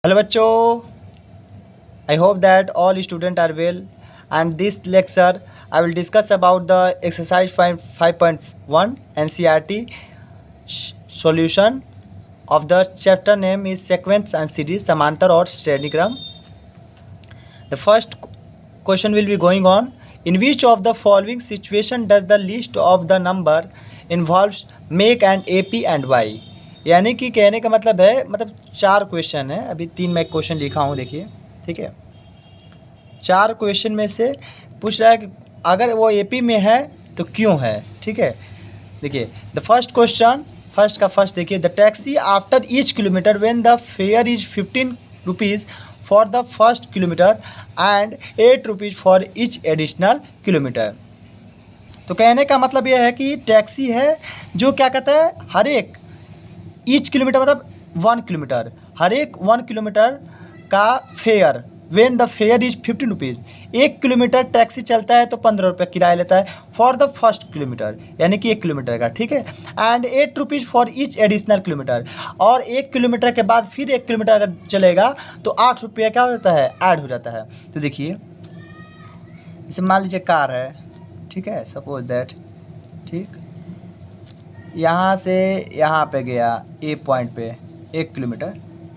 Hello bachcho, I hope that all students are well, and this lecture I will discuss about the exercise 5.1 NCERT solution of the chapter name is sequence and series समांतर और श्रेणीक्रम. The first question will be going on. In which of the following situation does the list of the number involves make and AP and Y? यानी कि कहने का मतलब है, मतलब 4 question है. अभी 3 मैं क्वेश्चन लिखा हूँ, देखिए. ठीक है, 4 क्वेश्चन में से पूछ रहा है कि अगर वो AP में है तो क्यों है. ठीक है, देखिए द फर्स्ट क्वेश्चन, फर्स्ट का फर्स्ट देखिए. The taxi after each kilometre when the fair is 15 rupees for the first kilometre and 8 rupees for each additional kilometre. तो कहने का मतलब यह है कि टैक्सी है जो क्या कहता है, हर एक ईच किलोमीटर मतलब 1 किलोमीटर, हर एक 1 किलोमीटर का fair when the fair is 15 rupees. 1 kilometre taxi चलता है तो 15 रुपये किराया लेता है फॉर द फर्स्ट किलोमीटर, यानी कि 1 किलोमीटर का. ठीक है, and 8 rupees for each additional kilometre. और 1 किलोमीटर के बाद फिर 1 किलोमीटर अगर चलेगा तो 8 रुपये क्या हो जाता है, ऐड हो जाता है. तो देखिए इसे मान लीजिए कार है. ठीक है, सपोज दैट. ठीक, यहाँ से यहाँ पे गया ए पॉइंट पे 1 किलोमीटर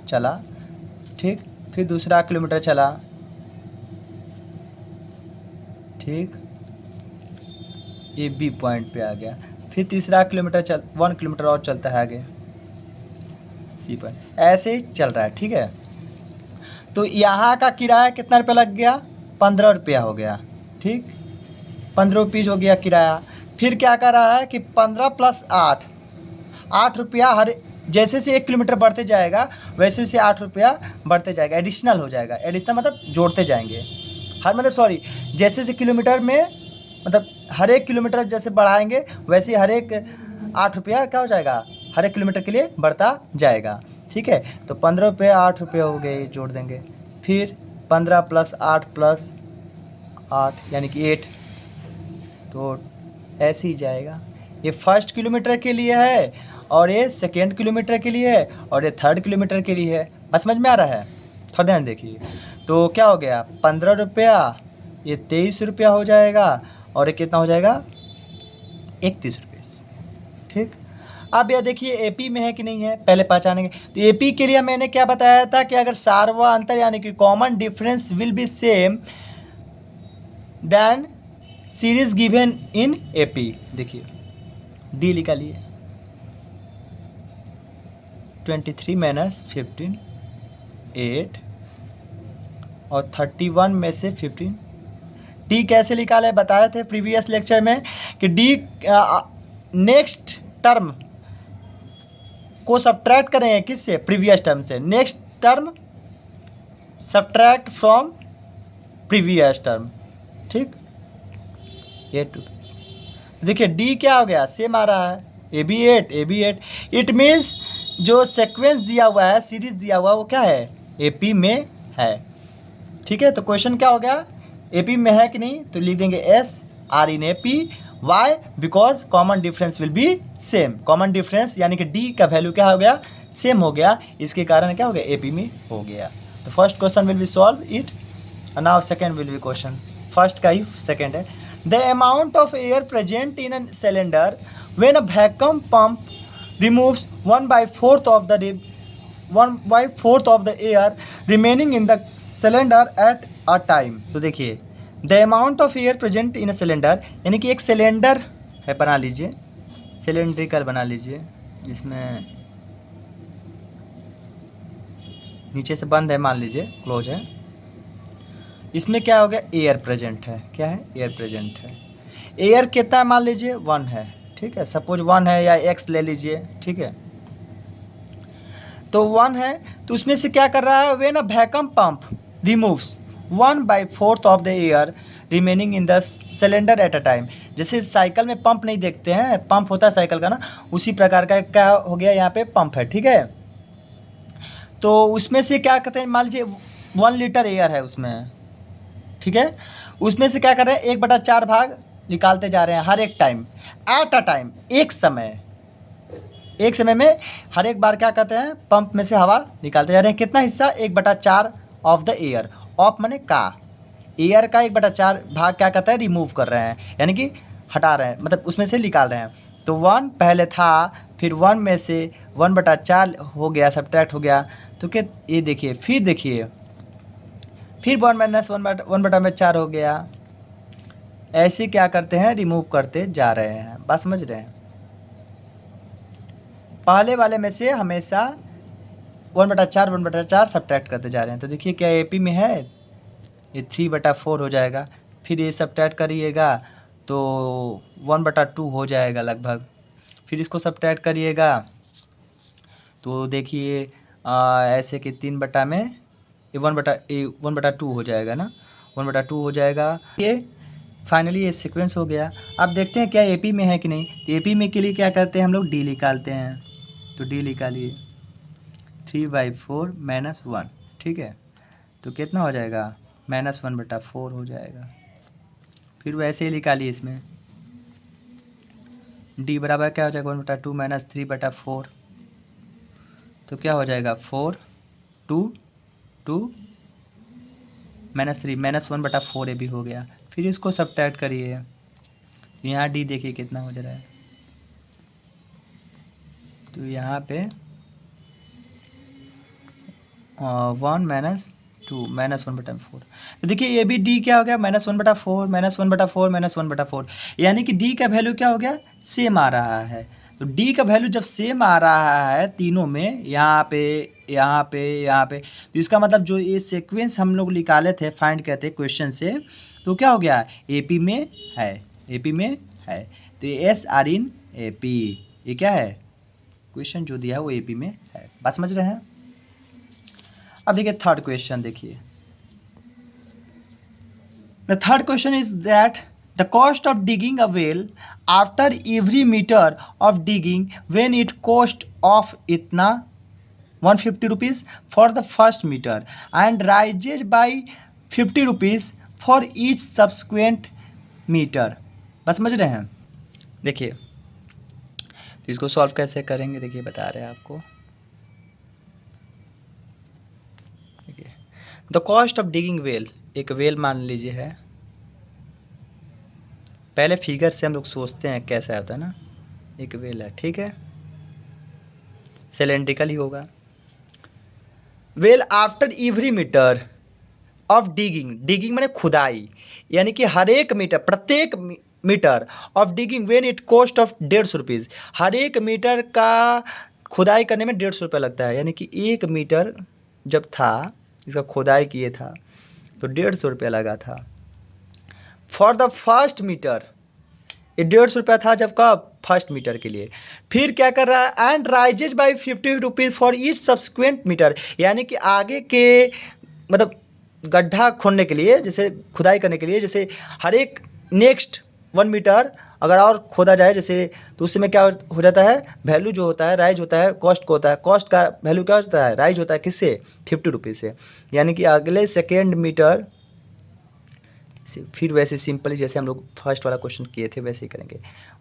चला. ठीक, फिर दूसरा किलोमीटर चला. ठीक, ये बी पॉइंट पे आ गया. फिर तीसरा किलोमीटर 1 किलोमीटर और चलता है आगे सी पॉइंट. ऐसे ही चल रहा है. ठीक है, तो यहाँ का किराया कितना रुपया लग गया, 15 रुपया हो गया. ठीक, 15 रुपीज़ हो गया किराया. फिर क्या कर रहा है कि 15 प्लस 8 रुपया हर जैसे से 1 किलोमीटर बढ़ते जाएगा वैसे वैसे 8 रुपया बढ़ते जाएगा, एडिशनल हो जाएगा. एडिशनल मतलब जोड़ते जाएंगे. हर मतलब सॉरी, जैसे से किलोमीटर में मतलब हर एक किलोमीटर जैसे बढ़ाएंगे वैसे हर एक 8 रुपया क्या हो जाएगा, हर एक किलोमीटर के लिए बढ़ता जाएगा. ठीक है, तो 15 रुपये 8 रुपये हो गए, जोड़ देंगे. फिर 15 प्लस 8 यानी कि 8. तो ऐसे ही जाएगा. ये फर्स्ट किलोमीटर के लिए है और ये सेकेंड किलोमीटर के लिए है और ये थर्ड किलोमीटर के लिए है. बस समझ में आ रहा है, थोड़ा ध्यान देखिए. तो क्या हो गया, 15 रुपया, ये 23 रुपया हो जाएगा और ये कितना हो जाएगा, 31 रुपये. ठीक, अब यह देखिए एपी में है कि नहीं है, पहले पहचानेंगे. तो एपी के लिए मैंने क्या बताया था कि अगर सार्वअंतर यानी कि common difference will be same then series given in AP. देखिए डी निकालिए, 23 माइनस 15 8 और 31 में से 15. डी कैसे निकाले बताए थे प्रीवियस लेक्चर में कि डी नेक्स्ट टर्म को सब्ट्रैक्ट करेंगे किससे, प्रीवियस टर्म से. Next term subtract from previous term. ठीक, 8 रुपीज़. देखिए डी क्या हो गया, सेम आ रहा है, ए बी 8. इट मीन्स जो सीक्वेंस दिया हुआ है, सीरीज दिया हुआ है, वो क्या है, एपी में है. ठीक है, तो क्वेश्चन क्या हो गया, एपी में है कि नहीं, तो लिख देंगे S R in AP. Why, because common difference will be same. Common difference यानी कि डी का वैल्यू क्या हो गया, सेम हो गया, इसके कारण क्या हो गया, एपी में हो गया. तो first question will be solve it. Now second will be question, first का ही सेकेंड है. The amount of air present in a cylinder when a vacuum pump removes 1/4 of the air remaining in the cylinder at a time. तो देखिए the amount of air present in a cylinder यानी कि एक cylinder है, बना लीजिए, cylindrical बना लीजिए, जिसमें नीचे से बंद है, मान लीजिए क्लोज है. इसमें क्या हो गया, एयर प्रेजेंट है. क्या है, एयर प्रेजेंट है. एयर कितना मान लीजिए 1 है. ठीक है, सपोज 1 है या x ले लीजिए. ठीक है, तो 1 है, तो उसमें से क्या कर रहा है, when a vacuum pump removes 1/4 of the air remaining in the cylinder at a time. जैसे साइकिल में पंप नहीं देखते हैं, पंप होता है साइकिल का ना, उसी प्रकार का क्या हो गया, यहाँ पे पंप है. ठीक है, तो उसमें से क्या कहते हैं, मान लीजिए 1 लीटर एयर है उसमें. ठीक है, उसमें से क्या कर रहे हैं, 1/4 भाग निकालते जा रहे हैं हर एक टाइम, एट अ टाइम, एक समय. एक समय में हर एक बार क्या कहते हैं, पंप में से हवा निकालते जा रहे हैं। कितना हिस्सा? 1/4 ऑफ द एयर। ऑफ माने का, एयर का 1/4 भाग क्या कहता है, रिमूव कर रहे हैं, यानी कि हटा रहे हैं, मतलब उसमें से निकाल रहे हैं। तो 1 पहले था, फिर 1 में से 1/4 हो गया, सब्ट्रैक्ट हो गया। तो क्या, ये देखिए, फिर 1 माइनस 1/4 हो गया। ऐसे क्या करते हैं, रिमूव करते जा रहे हैं। बात समझ रहे हैं? पहले वाले में से हमेशा 1/4 सब्ट्रैक्ट करते जा रहे हैं। तो देखिए क्या एपी में है, ये 3/4 हो जाएगा। फिर ये सब्ट्रैक्ट करिएगा तो 1/2 हो जाएगा लगभग। फिर इसको सब्ट्रैक्ट करिएगा तो देखिए ऐसे कि 3 बटा में ये 1/2 हो जाएगा ना, 1/2 हो जाएगा। ये फाइनली ये सीक्वेंस हो गया। अब देखते हैं क्या एपी में है कि नहीं। तो एपी में के लिए क्या करते हैं हम लोग, डी निकालते हैं। तो डी निकालिए, 3/4 - 1, ठीक है। तो कितना हो जाएगा, -1/4 हो जाएगा। फिर वैसे ही निकालिए इसमें, डी बराबर क्या हो जाएगा, 1/2 - 3/4। तो क्या हो जाएगा, 4 2 2 -3 -1/4 ये भी हो गया। फिर इसको सब्ट्रैक्ट करिए, यहाँ डी देखिए कितना हो जा रहा है। तो यहाँ पे 1 - 2 -1/4। तो देखिए ये भी डी क्या हो गया, -1/4 -1/4 -1/4, यानी कि डी का वैल्यू क्या हो गया, सेम आ रहा है। तो डी का वैल्यू जब सेम आ रहा है तीनों में, यहाँ पे यहाँ पे यहाँ पे, तो इसका मतलब जो ये सीक्वेंस हम लोग निकाले थे, फाइंड कहते हैं क्वेश्चन से, तो क्या हो गया, एपी में है, एपी में है। तो एस आर इन एपी, ये क्या है, क्वेश्चन जो दिया है वो एपी में है। बात समझ रहे हैं? अब देखिए थर्ड क्वेश्चन देखिए। The third question is that the cost of digging a well after every metre of digging when it cost of इतना 150 rupees for the first metre and rises by 50 rupees for each subsequent metre. बस समझ रहे हैं? देखिए तो इसको solve कैसे करेंगे, देखिए बता रहे हैं आपको। The cost of digging well, एक वेल मान लीजिए है। पहले फिगर से हम लोग सोचते हैं कैसा होता है ना, एक वेल है, ठीक है, सिलेंड्रिकल ही होगा। Well after every metre of digging, digging माने खुदाई, यानी कि हर एक मीटर, प्रत्येक metre of digging when it cost of 150 rupees, हर एक मीटर का खुदाई करने में 150 रुपये लगता है। यानी कि 1 मीटर जब था, इसका खुदाई किए था तो 150 रुपया लगा था। फॉर द फर्स्ट मीटर, ये 150 रुपया था जब का फर्स्ट मीटर के लिए। फिर क्या कर रहा है, and rises by 50 rupees for each subsequent metre, यानी कि आगे के मतलब गड्ढा खोदने के लिए, जैसे खुदाई करने के लिए, जैसे हर एक नेक्स्ट 1 मीटर अगर और खोदा जाए जैसे, तो उसमें क्या हो जाता है, वैल्यू जो होता है राइज होता है, कॉस्ट को होता है, कॉस्ट का वैल्यू क्या होता है, राइज होता है किससे, 50 रुपीज़ से। यानी कि अगले सेकेंड मीटर, फिर वैसे सिंपली जैसे हम लोग फर्स्ट वाला क्वेश्चन किए थे वैसे ही करेंगे।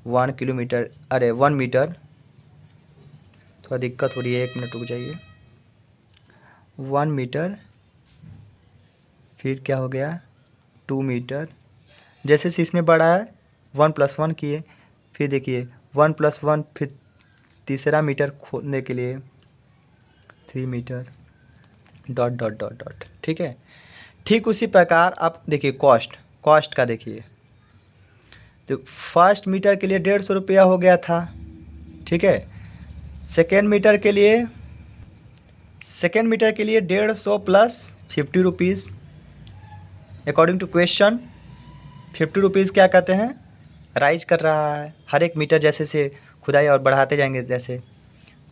1 किलोमीटर, अरे 1 मीटर, थोड़ा दिक्कत हो रही है, 1 मिनट रुक जाइए। 1 मीटर, फिर क्या हो गया 2 मीटर, जैसे से इसमें बढ़ा है 1 + 1 किए, फिर देखिए 1 + 1, फिर तीसरा मीटर खोदने के लिए 3 metre, dot dot dot dot, ठीक है। ठीक उसी प्रकार आप देखिए कॉस्ट का देखिए, तो फर्स्ट मीटर के लिए 150 रुपया हो गया था, ठीक है। सेकेंड मीटर के लिए 150 + 50 rupees, according to question 50 rupees क्या कहते हैं, राइज कर रहा है हर एक मीटर जैसे से खुदाई और बढ़ाते जाएंगे जैसे।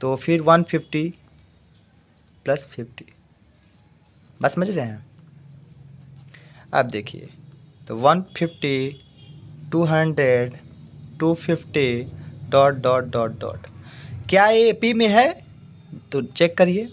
तो फिर 150 + 50, बस समझ रहे हैं? अब देखिए तो 150 200 250 डॉट डॉट डॉट डॉट, क्या ये पी में है? तो चेक करिए,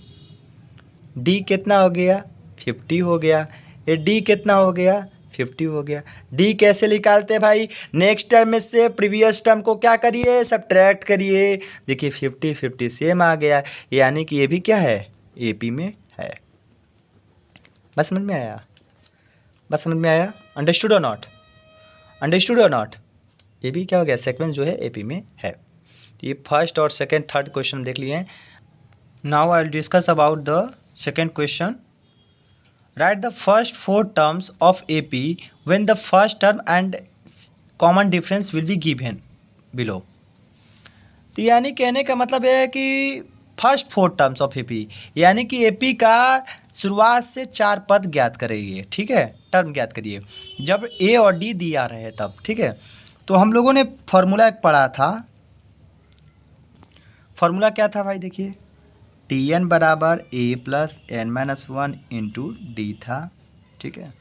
डी कितना हो गया, 50 हो गया। ये डी कितना हो गया, 50 हो गया। डी कैसे निकालते हैं भाई? नेक्स्ट टर्म में से प्रीवियस टर्म को क्या करिए, सब्ट्रैक्ट करिए। देखिए 50 50 सेम आ गया, यानी कि ये भी क्या है, एपी में है। बस समझ में आया? बस समझ में आया? अंडरस्टूड और नॉट? अंडरस्टूड और नॉट? ये भी क्या हो गया, सेक्वेंस जो है एपी में है। तो ये फर्स्ट और सेकेंड थर्ड क्वेश्चन देख लिए हैं। Now I will discuss about the second question. Write the first four terms of AP when the first term and common difference will be given below। तो यानी कहने का मतलब है कि first four terms of AP, यानी कि AP का शुरुआत से 4 पद ज्ञात करिए, ठीक है, टर्म ज्ञात करिए जब ए और डी दिया रहे तब, ठीक है। तो हम लोगों ने फॉर्मूला एक पढ़ा था। फॉर्मूला क्या था भाई? देखिए टी एन बराबर A plus N minus 1 into D था, ठीक है।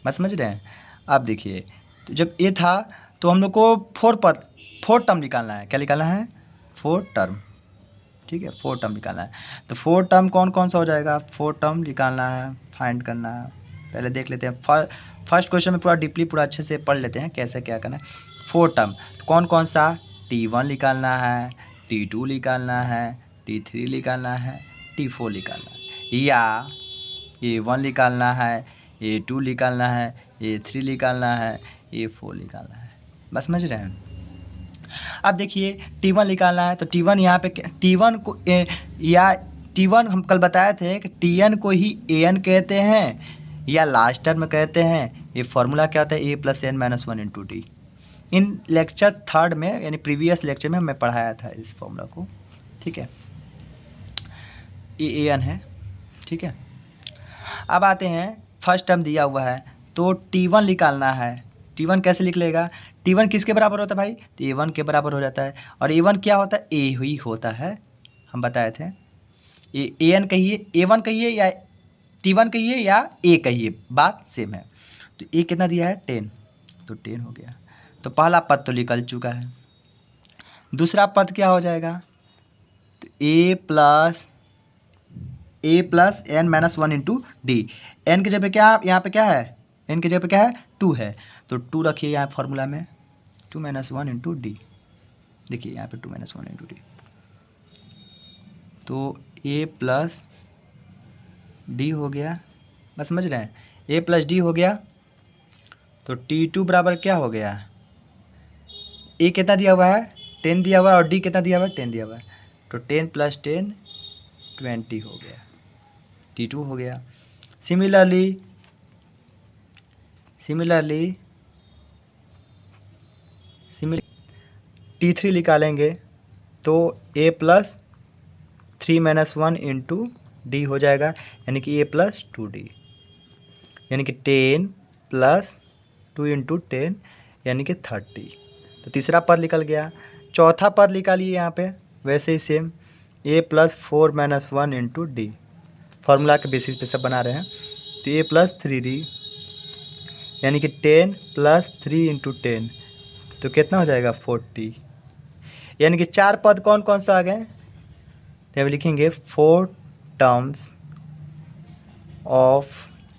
मैं समझ रहे हैं? आप देखिए, तो जब ए था तो हम लोग को फोर टर्म निकालना है। क्या निकालना है? 4 टर्म, ठीक है, 4 टर्म निकालना है। तो 4 टर्म कौन कौन सा हो जाएगा? 4 टर्म निकालना है, फाइंड करना है। पहले देख लेते हैं, फर्स्ट क्वेश्चन में पूरा डीपली पूरा अच्छे से पढ़ लेते हैं कैसे क्या करना है। 4 टर्म तो कौन कौन सा? T1 निकालना है, T2 निकालना है, T3 निकालना है, T4 निकालना है, या A1 निकालना है, A2 निकालना है, A3 निकालना है, A4 निकालना है। बस समझ रहे हैं? अब देखिए T1 निकालना है, तो T1 यहाँ पे T1 को या T1 हम कल बताए थे कि TN को ही AN कहते हैं या लास्ट टर्म कहते हैं। ये फॉर्मूला क्या होता है? A plus N minus 1 into D. In lecture third में यानी प्रीवियस लेक्चर में मैं पढ़ाया था इस फॉर्मूला को, ठीक है। ये AN है, ठीक है। अब आते हैं, फर्स्ट टर्म दिया हुआ है तो T1 निकालना है। T1 कैसे लिख लेगा? T1 किसके बराबर होता है भाई? तो A1 के बराबर हो जाता है। और A1 क्या होता है? A ही होता है, हम बताए थे। AN कहिए, A1 कहिए या T1 कहिए या A कहिए, बात सेम है। तो A कितना दिया है? 10, तो 10 हो गया। तो पहला पद तो निकल चुका है। दूसरा पद क्या हो जाएगा? तो A plus N minus 1 into D. N की जगह क्या, यहाँ पे क्या है? एन की जगह पे क्या है? 2 है, तो 2 रखिए यहाँ फॉर्मूला में, 2 माइनस 1 इंटू डी। देखिए यहाँ पे 2 माइनस 1 इंटू डी, तो ए प्लस डी हो गया। बस समझ रहे हैं? ए प्लस डी हो गया। तो T2 बराबर क्या हो गया? ए कितना दिया हुआ है? 10 दिया हुआ है, और डी कितना दिया हुआ है? 10 दिया हुआ है। तो 10 प्लस 10 20 हो गया, T2 हो गया। सिमिलरली T3 निकालेंगे तो A plus 3 minus 1 into D हो जाएगा, यानी कि A प्लस 2D, यानी कि 10 प्लस 2 इंटू 10 यानी कि 30। तो तीसरा पद निकल गया। चौथा पद निकालिए यहाँ पे वैसे ही same, A plus 4 minus 1 into D. Formula के बेसिस पे सब बना रहे हैं। तो A प्लस 3D यानी कि 10 प्लस 3 इंटू 10, तो कितना हो जाएगा? 40। यानी कि 4 पद कौन कौन सा आ गए? तो हम लिखेंगे 4 टर्म्स ऑफ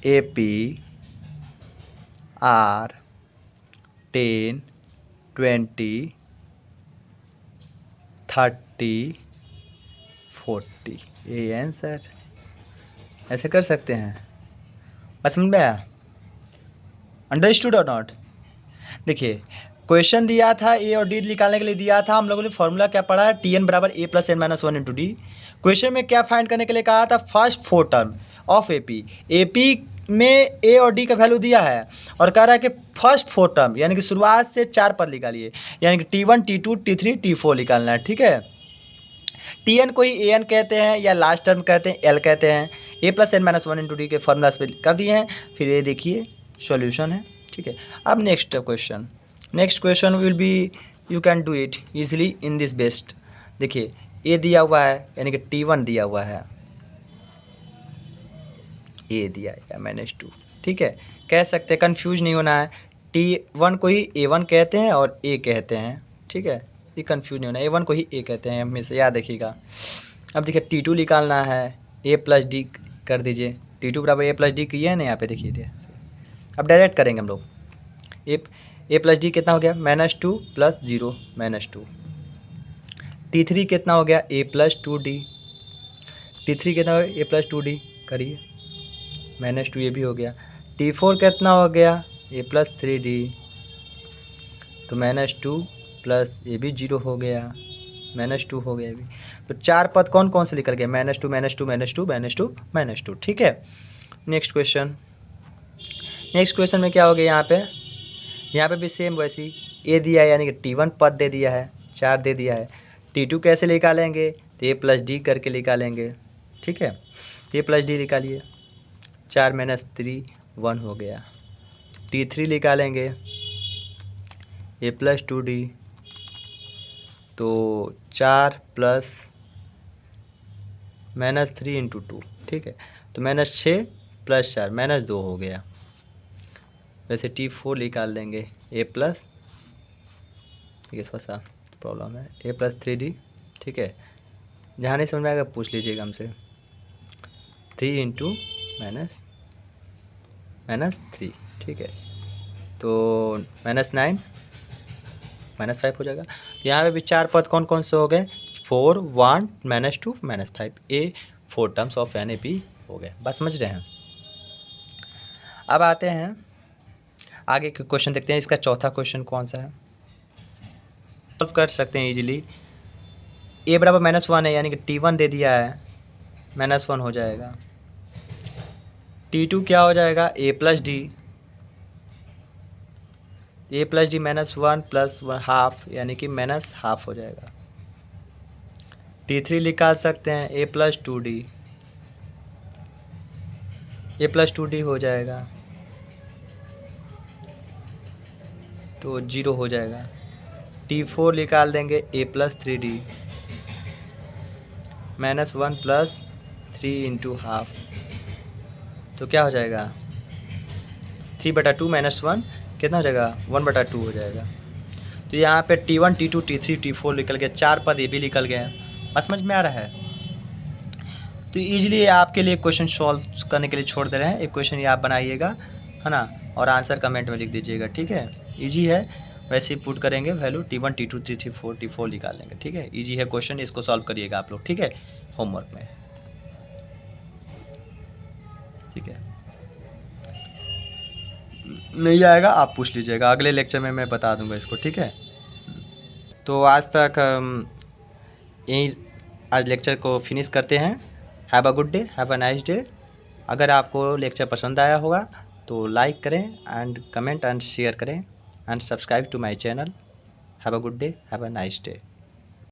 AP आर 10 20 30 40। ये आंसर ऐसे कर सकते हैं। बस समझ में आया? अंडरस्टूड और नॉट? देखिए क्वेश्चन दिया था ए और डी निकालने के लिए दिया था, हम लोगों ने फॉर्मूला क्या पढ़ा है? Tn बराबर A plus N minus 1 into D. Question में क्या फाइंड करने के लिए कहा था? फर्स्ट 4 टर्म ऑफ AP में ए और डी का वैल्यू दिया है और कह रहा है कि फर्स्ट 4 टर्म यानी कि शुरुआत से 4 पद निकालिए, यानी कि T1 T2 T3 T4 निकालना है, ठीक है। Tn को ही AN कहते हैं या लास्ट टर्म कहते हैं, L कहते हैं। A plus N minus 1 into D के फॉर्मूला पे कर दिए हैं। फिर ये देखिए सॉल्यूशन है, ठीक है। अब next question will be, you can do it easily in this best. देखिए ए दिया हुआ है यानी कि T1 दिया हुआ है, ए दिया है -2, ठीक है। कह सकते हैं, कन्फ्यूज नहीं होना है। T1 को ही A1 कहते हैं और A कहते हैं, ठीक है। ये कन्फ्यूज नहीं होना, A1 को ही A कहते हैं, हमेशा याद रखिएगा। अब देखिए T2 निकालना है, A प्लस डी कर दीजिए। T2 बराबर A प्लस डी किया है ना यहाँ पे, देखिए। अब डायरेक्ट करेंगे हम लोग। ए प्लस डी कितना हो गया, -2 प्लस 0 -2। T3 कितना हो गया, ए प्लस 2D। T3 कितना हो गया, ए प्लस 2D, करिए -2, ये भी हो गया। T4 कितना हो गया, ए प्लस 3D, तो -2 प्लस ये भी 0 हो गया, -2 हो गया अभी। तो 4 पद कौन कौन से निकल गए, -2 -2 -2 -2 -2, ठीक है। नेक्स्ट क्वेश्चन में क्या हो गया, यहाँ पे भी सेम वैसी ए दिया है, यानी कि T1 पद दे दिया है, 4 दे दिया है। T2 कैसे निकालेंगे, तो ए प्लस डी करके निकालेंगे, ठीक है। तो ए प्लस डी निकालिए, 4 - 3 1 हो गया। T3 निकालेंगे, ए प्लस 2D, तो 4 प्लस -3 × 2, ठीक है। तो -6 प्लस 4 -2 हो गया। वैसे T4 निकाल देंगे, ए प्लस, ठीक है, थोड़ा सा प्रॉब्लम है, ए प्लस 3D, ठीक है। जहाँ नहीं समझ में आएगा पूछ लीजिएगा हमसे। 3 × -3, ठीक है। तो -9 -5 हो जाएगा। तो यहाँ पे भी 4 पद कौन कौन से हो गए, 4 1 -2 -5, ए 4 टर्म्स ऑफ NAP हो गए। बस समझ रहे हैं। अब आते हैं आगे के क्वेश्चन, देखते हैं इसका चौथा क्वेश्चन कौन सा है। सॉल्व कर सकते हैं इजीली। ए बराबर -1 है, यानी कि T1 दे दिया है, -1 हो जाएगा। T2 क्या हो जाएगा, ए प्लस डी, ए प्लस डी -1 प्लस हाफ, यानी कि -1/2 हो जाएगा। T3 निकाल सकते हैं, ए प्लस 2D, ए प्लस 2D हो जाएगा, तो 0 हो जाएगा। T4 निकाल देंगे, ए प्लस 3D, -1 प्लस 3 × 1/2, तो क्या हो जाएगा, 3/2 -1 कितना हो जाएगा, 1/2 हो जाएगा। तो यहाँ पे T1 T2 T3 T4 निकल गया, 4 पद ये भी निकल गए हैं। बस समझ में आ रहा है। तो ईजिली आपके लिए क्वेश्चन सॉल्व करने के लिए छोड़ दे रहे हैं। एक क्वेश्चन ये आप बनाइएगा, है ना, और आंसर कमेंट में लिख दीजिएगा, ठीक है। ईजी है, वैसे ही पुट करेंगे value, T1 T2 T3 T4 निकाल लेंगे, ठीक है। ईजी है क्वेश्चन, इसको सॉल्व करिएगा आप लोग, ठीक है, होमवर्क में, ठीक है। नहीं आएगा आप पूछ लीजिएगा, अगले लेक्चर में मैं बता दूंगा इसको, ठीक है। तो आज तक यही आज लेक्चर को फिनिश करते हैं। Have a good day, have a nice day. अगर आपको लेक्चर पसंद आया होगा तो लाइक करें एंड कमेंट एंड शेयर करें and subscribe to my channel. Have a good day, have a nice day.